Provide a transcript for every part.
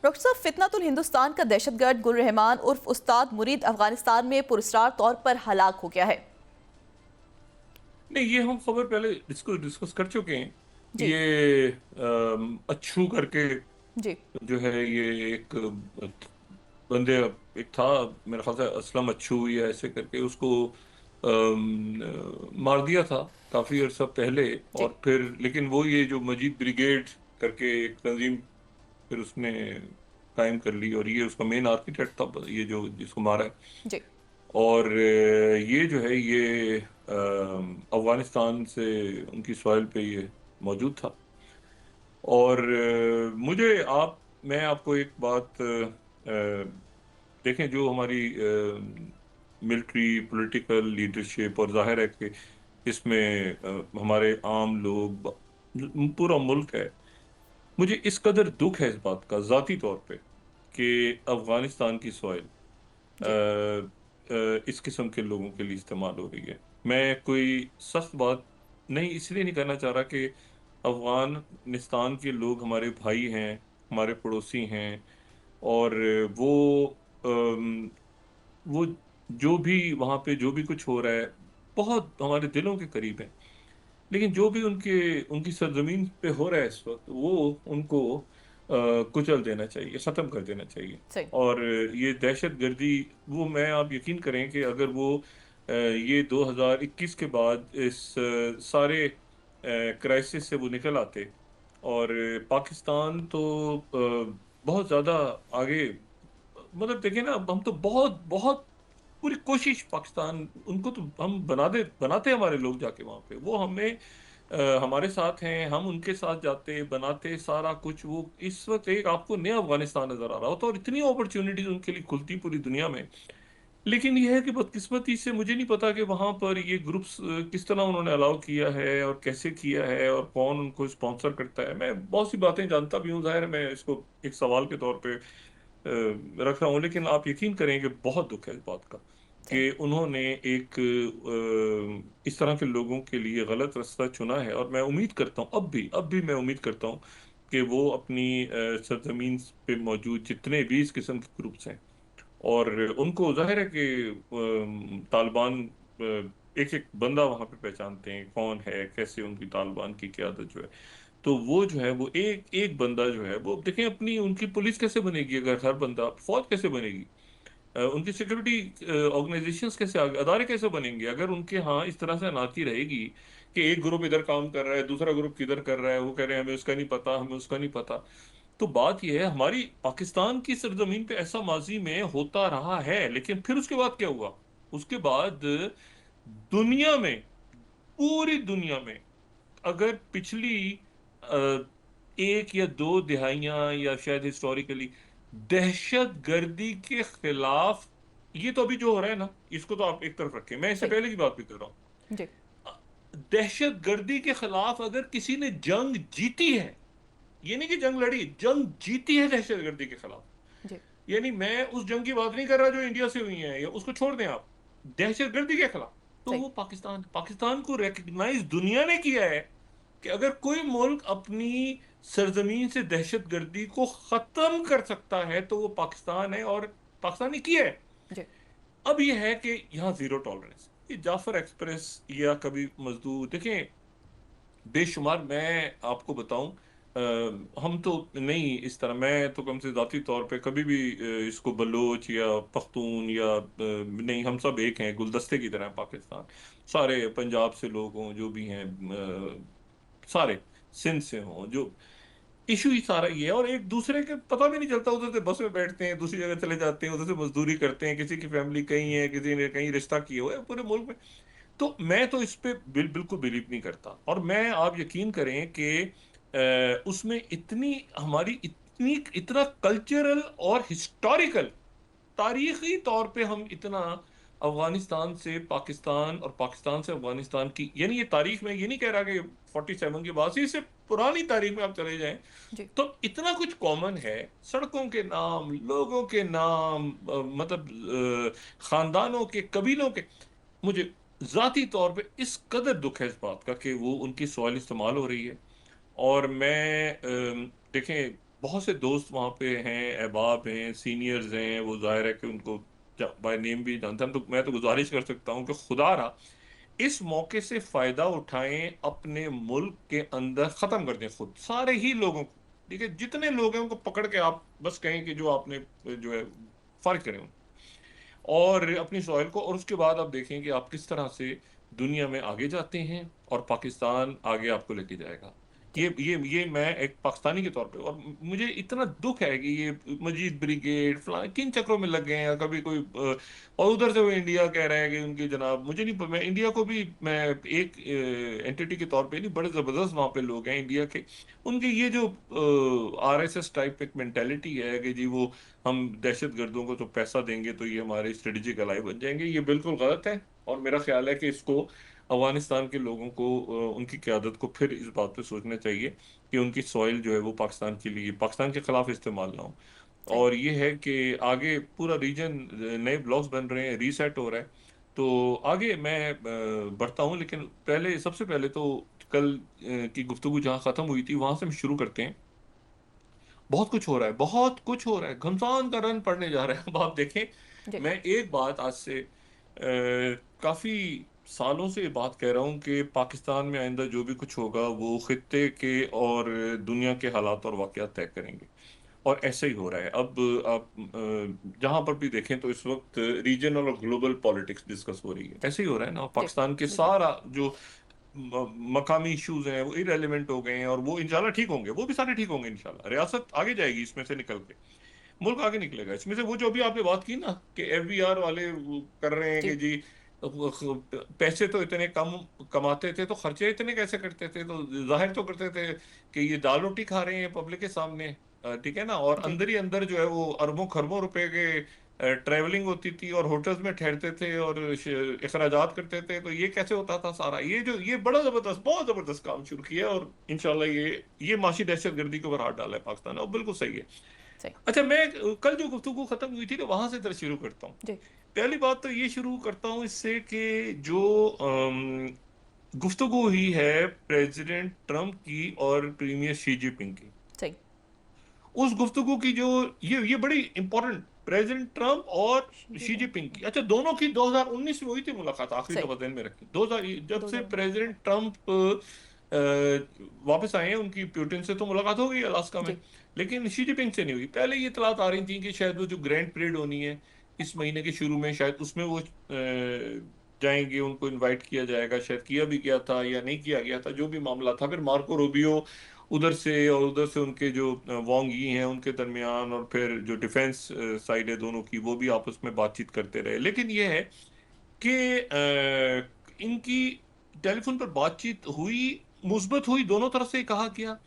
Doctor साहब, फितनतुल हिंदुस्तान का दहशतगर्द गुल रहमान उर्फ उस्ताद मुरीद अफगानिस्तान में पुरस्कार तौर पर हलाक हो गया है। नहीं, ये हम खबर पहले डिस्कस कर चुके हैं। जी। ये अच्छू करके जी। जो है, ये एक बंदे, एक था, मेरा ख्याल से असलम अच्छू या ऐसे करके, उसको मार दिया था काफी अर्सा पहले। जी। और फिर लेकिन वो ये जो मजीद ब्रिगेड करके एक तंजीम फिर उसने कायम कर ली, और ये उसका मेन आर्किटेक्ट था, ये जो जिसको मारा है। जी। और ये जो है, ये अफगानिस्तान से उनकी सॉइल पे ये मौजूद था। और मैं आपको एक बात देखें, जो हमारी मिलिट्री पॉलिटिकल लीडरशिप, और जाहिर है कि इसमें हमारे आम लोग, पूरा मुल्क है। मुझे इस कदर दुख है इस बात का जाती तौर पे कि अफगानिस्तान की सॉइल जी। इस किस्म के लोगों के लिए इस्तेमाल हो रही है। मैं कोई सख्त बात नहीं इसलिए नहीं करना चाह रहा कि अफगानिस्तान के लोग हमारे भाई हैं, हमारे पड़ोसी हैं, और वो अम, वो जो भी वहाँ पे जो भी कुछ हो रहा है, बहुत हमारे दिलों के करीब है। लेकिन जो भी उनकी सरजमीन पे हो रहा है इस वक्त, वो उनको कुचल देना चाहिए, खत्म कर देना चाहिए। सही। और ये दहशत गर्दी, वो मैं आप यकीन करें कि अगर वो ये 2021 के बाद इस सारे क्राइसिस से वो निकल आते, और पाकिस्तान तो बहुत ज्यादा आगे, मतलब देखिए ना, हम तो बहुत बहुत पूरी कोशिश, पाकिस्तान उनको तो हम बनाते हमारे लोग जाके वहां पे, वो हमें हमारे साथ हैं, हम उनके साथ जाते बनाते सारा कुछ। वो इस वक्त एक आपको नया अफगानिस्तान नजर आ रहा होता, और इतनी अपॉर्चुनिटीज उनके लिए खुलती पूरी दुनिया में। लेकिन यह है कि बदकिस्मती से मुझे नहीं पता कि वहां पर ये ग्रुप्स किस तरह उन्होंने अलाउ किया है, और कैसे किया है, और कौन उनको स्पॉन्सर करता है। मैं बहुत सी बातें जानता भी हूँ, जाहिर है मैं इसको एक सवाल के तौर पे रख रहा हूँ। लेकिन आप यकीन करें कि बहुत दुख है इस बात का सही। कि उन्होंने एक इस तरह के लोगों के लिए गलत रास्ता चुना है। और मैं उम्मीद करता हूँ, अब भी मैं उम्मीद करता हूँ कि वो अपनी सरजमीन पे मौजूद जितने भी इस किस्म के ग्रुप्स हैं, और उनको जाहिर है कि तालिबान एक एक बंदा वहां पे पहचानते हैं कौन है, कैसे उनकी तालिबान की क्यादत जो है। तो वो जो है, वो एक एक बंदा जो है, वो देखें अपनी उनकी पुलिस कैसे बनेगी अगर हर बंदा, फौज कैसे बनेगी, उनकी सिक्योरिटी ऑर्गेनाइजेशंस कैसे आगे, अदारे कैसे बनेंगे अगर उनके यहाँ इस तरह से नाती रहेगी कि एक ग्रुप इधर काम कर रहा है, दूसरा ग्रुप किधर कर रहा है, वो कह रहे हैं हमें उसका नहीं पता, हमें उसका नहीं पता। तो बात यह है, हमारी पाकिस्तान की सरजमीन पे ऐसा माजी में होता रहा है, लेकिन फिर उसके बाद क्या हुआ? उसके बाद दुनिया में, पूरी दुनिया में, अगर पिछली अ, एक या दो दिहाइयां, या शायद हिस्टोरिकली, दहशत गर्दी के खिलाफ, ये तो अभी जो हो रहा है ना, इसको तो आप एक तरफ रखें, मैं इससे सही। पहले की बात भी कर रहा जी। हूं। दहशत गर्दी के खिलाफ अगर किसी ने जंग जीती है, ये नहीं कि जंग लड़ी, जंग जीती है दहशत गर्दी के खिलाफ। जी। यानी मैं उस जंग की बात नहीं कर रहा जो इंडिया से हुई है, या उसको छोड़ दें आप, दहशत गर्दी के खिलाफ। तो सही। वो पाकिस्तान को रिकग्नाइज दुनिया ने किया है कि अगर कोई मुल्क अपनी सरजमीन से दहशत गर्दी को खत्म कर सकता है तो वो पाकिस्तान है, और पाकिस्तान ने किया है। जी। अब ये है कि यहाँ जीरो टॉलरेंस, ये जाफर एक्सप्रेस या कभी मजदूर देखें, बेशुमार मैं आपको बताऊं, हम तो नहीं इस तरह, मैं तो कम से जाती तौर पे कभी भी इसको बलोच या पख्तून या नहीं, हम सब एक हैं, गुलदस्ते की तरह हैं पाकिस्तान। सारे पंजाब से लोग हों जो भी हैं, सारे सिंध से हों, जो इशू ही सारा ये है। और एक दूसरे के पता भी नहीं चलता, उधर से बस में बैठते हैं, दूसरी जगह चले जाते हैं, उधर से मजदूरी करते हैं, किसी की फैमिली कहीं है, किसी ने कहीं रिश्ता किया हुआ है पूरे मुल्क में। तो मैं तो इस पे बिल्कुल बिलीव नहीं करता। और मैं, आप यकीन करें कि उसमें इतनी हमारी इतनी इतना कल्चरल और हिस्टोरिकल, तारीखी तौर पे हम इतना अफगानिस्तान से पाकिस्तान और पाकिस्तान से अफगानिस्तान की, यानी ये तारीख में ये नहीं कह रहा कि 47 के बाद से, इससे पुरानी तारीख में आप चले जाएं जी। तो इतना कुछ कॉमन है। सड़कों के नाम, लोगों के नाम, मतलब खानदानों के, कबीलों के। मुझे जाती तौर पे इस कदर दुख है इस बात का कि वो उनकी सॉइल इस्तेमाल हो रही है। और मैं देखें, बहुत से दोस्त वहाँ पे हैं, अहबाब हैं, सीनियर्स हैं, वो जाहिर है कि उनको बाय नेम भी जानते हैं। तो मैं तो गुजारिश कर सकता हूँ कि खुदारा इस मौके से फायदा उठाएं, अपने मुल्क के अंदर खत्म कर दें खुद सारे ही लोगों को। ठीक है, जितने लोग हैं उनको पकड़ के आप बस कहें कि जो आपने जो है फारिग करें और अपनी सॉइल को, और उसके बाद आप देखें कि आप किस तरह से दुनिया में आगे जाते हैं और पाकिस्तान आगे आपको लेके जाएगा। जी। ये मैं एक पाकिस्तानी के तौर पे, और मुझे इतना दुख है कि ये मजीद ब्रिगेड फलां किन चक्रों में लग गए हैं। कभी कोई और उधर से वो इंडिया कह रहे हैं कि उनकी जनाब, मुझे नहीं, मैं इंडिया को भी मैं एक एंटिटी के तौर पे नहीं, बड़े जबरदस्त वहाँ पे लोग हैं इंडिया के। उनकी ये जो आरएसएस टाइप एक मेंटेलिटी है कि जी वो हम दहशत गर्दों को तो पैसा देंगे तो ये हमारे स्ट्रेटेजिक अलाई बन जाएंगे, ये बिल्कुल गलत है। और मेरा ख्याल है कि इसको अफगानिस्तान के लोगों को उनकी क़यादत को फिर इस बात पे सोचना चाहिए कि उनकी सॉइल जो है वो पाकिस्तान के लिए, पाकिस्तान के खिलाफ इस्तेमाल ना हो। सही। और ये है कि आगे पूरा रीजन, नए ब्लॉक्स बन रहे हैं, रीसेट हो रहा है। तो आगे मैं बढ़ता हूँ, लेकिन पहले, सबसे पहले तो कल की गुफ्तगू जहाँ ख़त्म हुई थी वहां से हम शुरू करते हैं। बहुत कुछ हो रहा है, बहुत कुछ हो रहा है, घमसान का रन पड़ने जा रहा है। अब आप देखें, जी। मैं एक बात आज से काफी सालों से ये बात कह रहा हूं कि पाकिस्तान में आइंदा जो भी कुछ होगा वो खित्ते के और दुनिया के हालात और वाकयात तय करेंगे। और ऐसे ही हो रहा है। अब आप जहां पर भी देखें तो इस वक्त रीजनल और ग्लोबल पॉलिटिक्स डिस्कस हो रही है। ऐसे ही हो रहा है ना, जी। पाकिस्तान के बिल्कुल। सारा जो मकामी इश्यूज हैं वो इरेलीवेंट हो गए हैं, और वो इंशाल्लाह ठीक होंगे, वो भी सारे ठीक होंगे इंशाल्लाह। रियासत आगे जाएगी इसमें से निकल के, मुल्क आगे निकलेगा इसमें से। वो जो भी आपने बात की ना कि एफबीआर वाले वो कर रहे हैं कि जी। जी पैसे तो इतने कम कमाते थे तो खर्चे इतने कैसे करते थे, तो जाहिर तो करते थे कि ये दाल रोटी खा रहे हैं पब्लिक के सामने। ठीक है ना, और जी। अंदर ही अंदर जो है वो अरबों खरबों रुपए के ट्रेवलिंग होती थी और होटल्स में ठहरते थे और अखराजात करते थे। तो ये कैसे होता था सारा, ये जो ये बड़ा जबरदस्त, बहुत जबरदस्त काम शुरू किया, और इंशाल्लाह ये माशी दहशतगर्दी के ऊपर हाथ डाला है पाकिस्तान ने, और बिल्कुल सही है। सही। अच्छा, मैं कल जो गुफ्तगू खत्म हुई थी ना वहां से तरह शुरू करता हूँ। जी। पहली बात तो ये शुरू करता हूँ इससे कि जो गुफ्तगू हुई है प्रेसिडेंट ट्रम्प की और प्रीमियर शी जिनपिंग की, सही। उस गुफ्तगू की जो ये बड़ी इंपॉर्टेंट, प्रेसिडेंट ट्रम्प और जी। शी जिनपिंग की, अच्छा दोनों की 2019 में हुई थी मुलाकात, आखिरी सही। दफा दिन में रखी 2000, जब दो से हजार प्रेसिडेंट ट्रम्प वापस आए हैं, उनकी पुतिन से तो मुलाकात हो गई अलास्का में, जी। लेकिन शी जिनपिंग से नहीं हुई। पहले ये इतलात आ रही थी कि शायद वो जो ग्रैंड परेड होनी है इस महीने के शुरू में, शायद उसमें वो जाएंगे, उनको इनवाइट किया जाएगा, शायद किया भी गया था या नहीं किया गया था, जो भी मामला था। फिर मार्को रूबियो उधर से और उधर से उनके जो वांग यी हैं उनके दरमियान, और फिर जो डिफेंस साइड है दोनों की, वो भी आपस में बातचीत करते रहे। लेकिन ये है कि इनकी टेलीफोन पर बातचीत हुई, मुस्बत हुई, दोनों तरफ से कहा गया।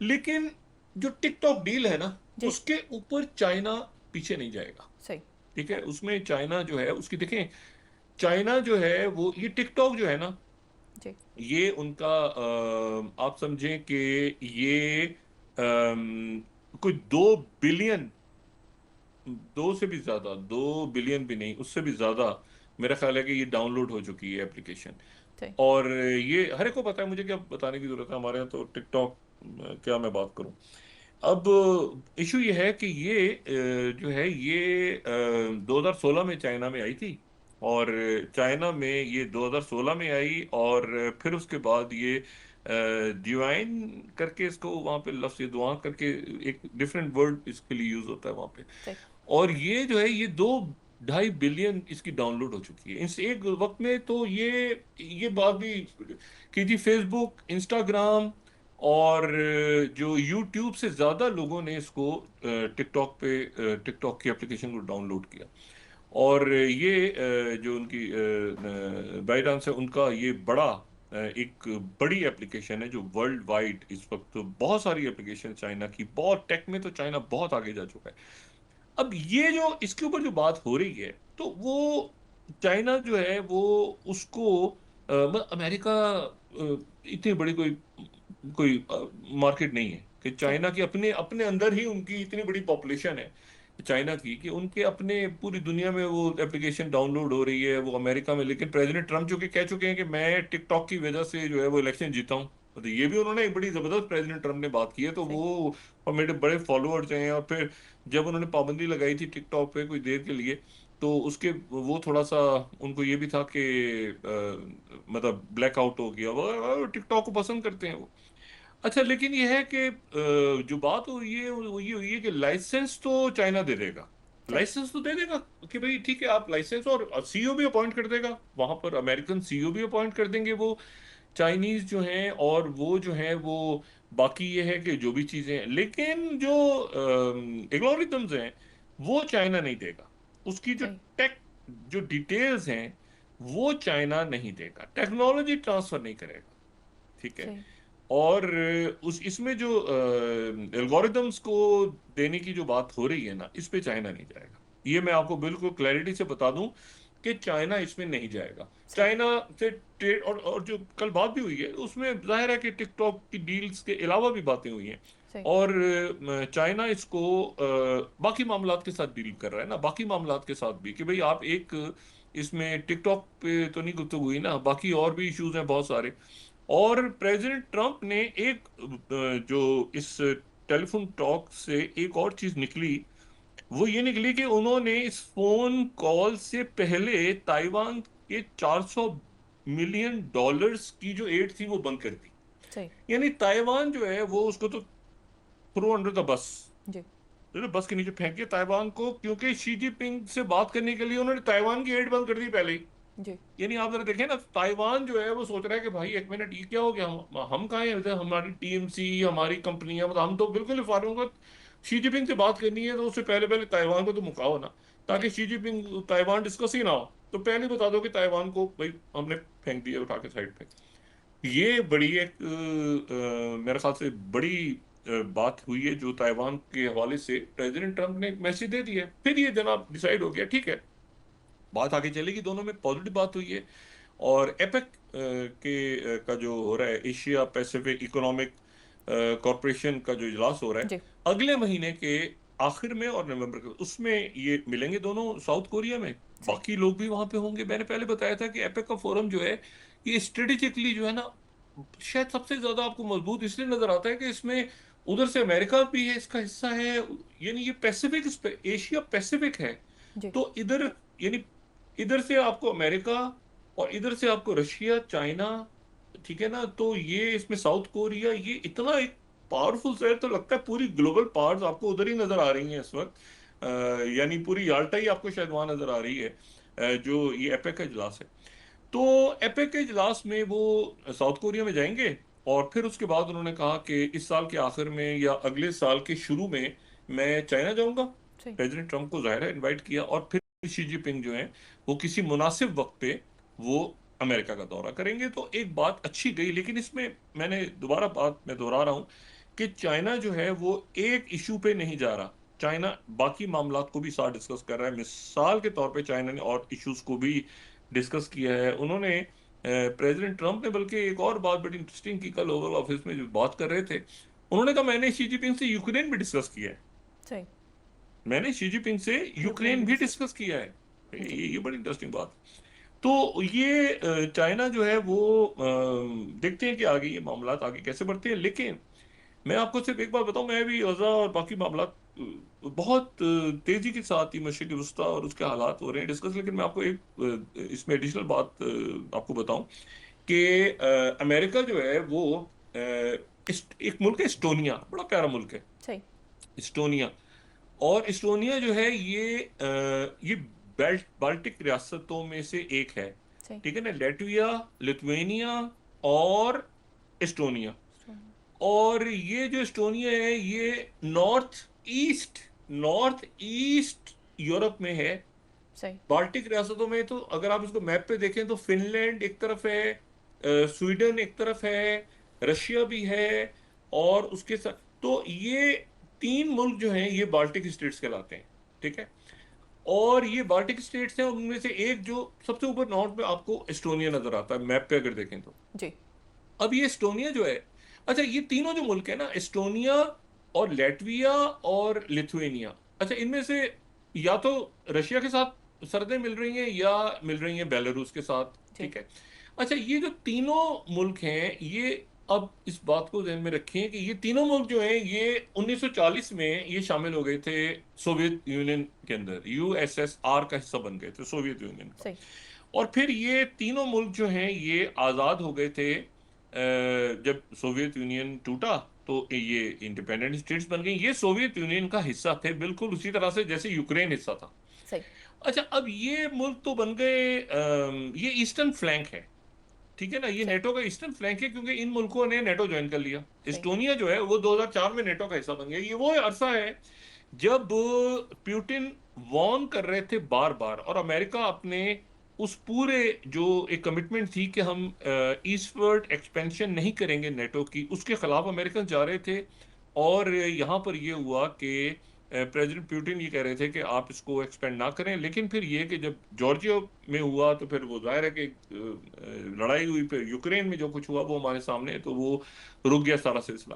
लेकिन जो टिकटॉक डील है ना, जी। उसके ऊपर चाइना पीछे नहीं जाएगा। सही। ठीक है, उसमें चाइना जो है उसकी देखें, चाइना जो है वो ये टिकटॉक जो है ना, जी। ये उनका आप समझें कि ये कोई 2 बिलियन, 2 से भी ज्यादा, 2 बिलियन भी नहीं, उससे भी ज्यादा मेरा ख्याल है कि ये डाउनलोड हो चुकी है एप्लीकेशन। सही। और ये हर एक को पता है, मुझे क्या बताने की जरूरत है, हमारे यहाँ तो टिकटॉक क्या मैं बात करूं। अब इशू ये है कि ये जो है ये 2016 में चाइना में आई थी, और चाइना में ये 2016 में आई, और फिर उसके बाद ये डिवाइन करके इसको वहाँ पे लफ्ज़, ये दुआ करके एक डिफरेंट वर्ड इसके लिए यूज होता है वहाँ पे। सही। और ये जो है ये 2-2.5 बिलियन इसकी डाउनलोड हो चुकी है इस एक वक्त में। तो ये बात भी कि जी फेसबुक, इंस्टाग्राम और जो यूट्यूब से ज्यादा लोगों ने इसको टिकटॉक की एप्लीकेशन को डाउनलोड किया। और ये जो उनकी बाइट है उनका, ये बड़ा एक बड़ी एप्लीकेशन है जो वर्ल्ड वाइड इस वक्त, बहुत सारी एप्लीकेशन चाइना की, बहुत टेक में तो चाइना बहुत आगे जा चुका है। अब ये जो इसके ऊपर जो बात हो रही है, तो वो चाइना जो है वो उसको मतलब अमेरिका इतनी बड़ी कोई कोई मार्केट नहीं है कि सही। चाइना की अपने अपने अंदर ही उनकी इतनी बड़ी पॉपुलेशन है चाइना की, कि उनके अपने पूरी दुनिया में वो एप्लीकेशन डाउनलोड हो रही है, वो अमेरिका में। लेकिन प्रेसिडेंट ट्रम्प जो कि कह चुके हैं कि मैं टिकटॉक की वजह से जो है वो इलेक्शन जीता हूँ। तो ये भी उन्होंने एक बड़ी जबरदस्त प्रेसिडेंट ट्रम्प ने बात की है, तो सही। वो, और मेरे बड़े फॉलोअर्स हैं। और फिर जब उन्होंने पाबंदी लगाई थी टिकटॉक पे कुछ देर के लिए, तो उसके वो थोड़ा सा, उनको ये भी था कि मतलब ब्लैकआउट हो गया, वो टिकटॉक को पसंद करते हैं वो। अच्छा, लेकिन ये है कि जो बात हुई है वो ये हुई है कि लाइसेंस तो चाइना दे देगा। सही। लाइसेंस तो दे देगा कि भाई ठीक है, आप लाइसेंस, और सीईओ भी अपॉइंट कर देगा वहां पर, अमेरिकन सीईओ भी अपॉइंट कर देंगे वो चाइनीज जो हैं, और वो जो है वो, बाकी ये है कि जो भी चीजें हैं, लेकिन जो एल्गोरिथम्स हैं वो चाइना नहीं देगा। उसकी जो सही। टेक, जो डिटेल्स हैं वो चाइना नहीं देगा, टेक्नोलॉजी ट्रांसफर नहीं करेगा। ठीक है। सही। और उस इसमें जो एल्गोरिदम्स को देने की जो बात हो रही है ना, इस पे चाइना नहीं जाएगा। ये मैं आपको बिल्कुल क्लैरिटी से बता दूं कि चाइना इसमें नहीं जाएगा। सही। चाइना से ट्रेड, और जो कल बात भी हुई है उसमें जाहिर है कि टिकटॉक की डील्स के अलावा भी बातें हुई हैं। सही। और चाइना इसको बाकी मामलात के साथ डील कर रहा है ना, बाकी मामलात के साथ भी, कि भाई आप एक, इसमें टिकटॉक पे तो नहीं गुफ्तगू हुई ना, बाकी और भी इश्यूज हैं बहुत सारे। और प्रेसिडेंट ट्रंप ने एक जो इस टेलीफोन टॉक से एक और चीज निकली, वो ये निकली कि उन्होंने इस फोन कॉल से पहले ताइवान के 400 मिलियन डॉलर्स की जो एड थी वो बंद कर दी। सही। यानी ताइवान जो है वो, उसको तो थ्रो अंडर द बस, जी। बस के नीचे फेंक दिया ताइवान को, क्योंकि शी जिनपिंग से बात करने के लिए उन्होंने ताइवान की एड बंद कर दी पहले ही। जी। यानी आप जरा देखें ना, ताइवान जो है वो सोच रहा है कि भाई एक मिनट, ये क्या हो गया, हम कहाँ हैं, इधर हमारी टीएमसी, हमारी कंपनियां, मतलब हम तो बिल्कुल ही फार्मों को, शी जिनपिंग से बात करनी है तो उससे पहले पहले ताइवान को तो मुकाओ ना, जी। ताकि शी जिनपिंग ताइवान डिस्कस ही ना हो। तो पहले बता दो कि ताइवान को भाई हमने फेंक दिया उठा के साइड पे। ये बड़ी एक मेरे ख्याल से बड़ी बात हुई है, जो ताइवान के हवाले से प्रेसिडेंट ट्रंप ने एक मैसेज दे दिया है। फिर ये जनाब डिसाइड हो गया, ठीक है, बात आगे चलेगी, दोनों में पॉजिटिव बात हुई है। और एपेक का जो हो रहा है, एशिया पैसिफिक इकोनॉमिक कॉरपोरेशन का जो इजलास हो रहा है जी। अगले महीने के आखिर में और नवंबर के, उसमें ये मिलेंगे दोनों साउथ कोरिया में। सही। बाकी लोग भी वहां पे होंगे। मैंने पहले बताया था कि एपेक का फोरम जो है, ये स्ट्रेटेजिकली जो है ना, शायद सबसे ज्यादा आपको मजबूत इसलिए नजर आता है कि इसमें उधर से अमेरिका भी है, इसका हिस्सा है, यानी ये पैसिफिक, एशिया पैसिफिक है। जी। तो इधर, यानी इधर से आपको अमेरिका, और इधर से आपको रशिया, चाइना, ठीक है ना, तो ये इसमें साउथ कोरिया, ये इतना एक पावरफुल शहर, तो लगता है पूरी ग्लोबल पावर्स आपको उधर ही नजर आ रही हैं इस वक्त। यानी पूरी याल्टा ही आपको शायद वहां नजर आ रही है, जो ये एपेक का इजलास है। तो एपेक के इजलास में वो साउथ कोरिया में जाएंगे, और फिर उसके बाद उन्होंने कहा कि इस साल के आखिर में या अगले साल के शुरू में मैं चाइना जाऊंगा। सही। प्रेसिडेंट ट्रंप को जाहिर है इनवाइट किया, और फिर शी जिनपिंग जो है वो किसी मुनासिब वक्त पे वो अमेरिका का दौरा करेंगे। तो एक बात अच्छी गई, लेकिन इसमें मैंने दोबारा बात मैं दोहरा रहा हूं कि चाइना जो है वो एक इशू पे नहीं जा रहा। चाइना बाकी मामलात को भी साथ डिस्कस कर रहा है। मिसाल के तौर पे चाइना ने और इश्यूज को भी डिस्कस किया है। उन्होंने प्रेसिडेंट ट्रंप ने बल्कि एक और बात बड़ी इंटरेस्टिंग की, कल ओवल ऑफिस में जो बात कर रहे थे, उन्होंने कहा मैंने शी जिनपिंग से यूक्रेन भी डिस्कस किया है। सही। मैंने शी जिनपिंग से यूक्रेन यूक्रेन भी भी डिस्कस। डिस्कस किया है। जी। ये बड़ी इंटरेस्टिंग बात। तो ये चाइना जो है वो देखते हैं कि आगे ये मामला आगे कैसे बढ़ते हैं। लेकिन मैं आपको सिर्फ एक बात बताऊं, मैं भी गजा और बाकी मामला बहुत तेजी के साथ ही मशरिक वस्ता और उसके हालात हो रहे हैं डिस्कस। लेकिन मैं आपको एक इसमें एडिशनल बात आपको बताऊं कि अमेरिका जो है वो एक मुल्क है इस्टोनिया, बड़ा प्यारा मुल्क है सही। इस्टोनिया। और इस्टोनिया जो है ये बाल्टिक रियासतों में से एक है। सही। ठीक है ना, लेटविया, लिथुआनिया और इस्टोनिया। स्ट्रॉन्ग। और ये जो इस्टोनिया है ये नॉर्थ ईस्ट यूरोप में है। सही। बाल्टिक रियासतों में, तो अगर आप इसको मैप पे देखें तो फिनलैंड एक तरफ है, स्वीडन एक तरफ है, रशिया भी है, और उसके साथ, तो ये तीन मुल्क जो हैं ये बाल्टिक स्टेट्स कहलाते हैं। ठीक है। और ये बाल्टिक स्टेट्स हैं, उनमें से एक जो सबसे ऊपर नॉर्थ में आपको एस्टोनिया नजर आता है मैप पे अगर देखें तो। जी। अब ये एस्टोनिया जो है, अच्छा ये तीनों जो मुल्क है ना, एस्टोनिया और लेटविया और लिथुआनिया, अच्छा इनमें से या तो रशिया के साथ सरहदें मिल रही हैं या मिल रही हैं बेलारूस के साथ। जी। ठीक है। अच्छा, ये जो तीनों मुल्क हैं ये अब इस बात को ध्यान में रखें कि ये तीनों मुल्क जो हैं ये 1940 में ये शामिल हो गए थे सोवियत यूनियन के अंदर, यूएसएसआर का हिस्सा बन गए थे सोवियत यूनियन का। सही। और फिर ये तीनों मुल्क जो हैं ये आज़ाद हो गए थे जब सोवियत यूनियन टूटा तो ये इंडिपेंडेंट स्टेट्स बन गई। ये सोवियत यूनियन का हिस्सा थे बिल्कुल उसी तरह से जैसे यूक्रेन हिस्सा था। सही। अच्छा, अब ये मुल्क तो बन गए, ये ईस्टर्न फ्लैंक है, ठीक है ना, ये सही। नेटो का ईस्टर्न फ्लैंक है क्योंकि इन मुल्कों ने नेटो ज्वाइन कर लिया। सही। एस्टोनिया जो है वो 2004 में नेटो का हिस्सा बन गया। ये वो अरसा है जब पुतिन वॉर्न कर रहे थे बार बार, और अमेरिका अपने उस पूरे जो एक कमिटमेंट थी कि हम ईस्टवर्ड एक्सपेंशन नहीं करेंगे नेटो की, उसके खिलाफ अमेरिकन जा रहे थे। और यहाँ पर ये हुआ कि प्रेसिडेंट पुतिन ये कह रहे थे कि आप इसको एक्सपेंड ना करें, लेकिन फिर ये कि जब जॉर्जिया में हुआ तो फिर वो जाहिर है कि लड़ाई हुई, फिर यूक्रेन में जो कुछ हुआ वो हमारे सामने है, तो वो रुक गया सारा सिलसिला।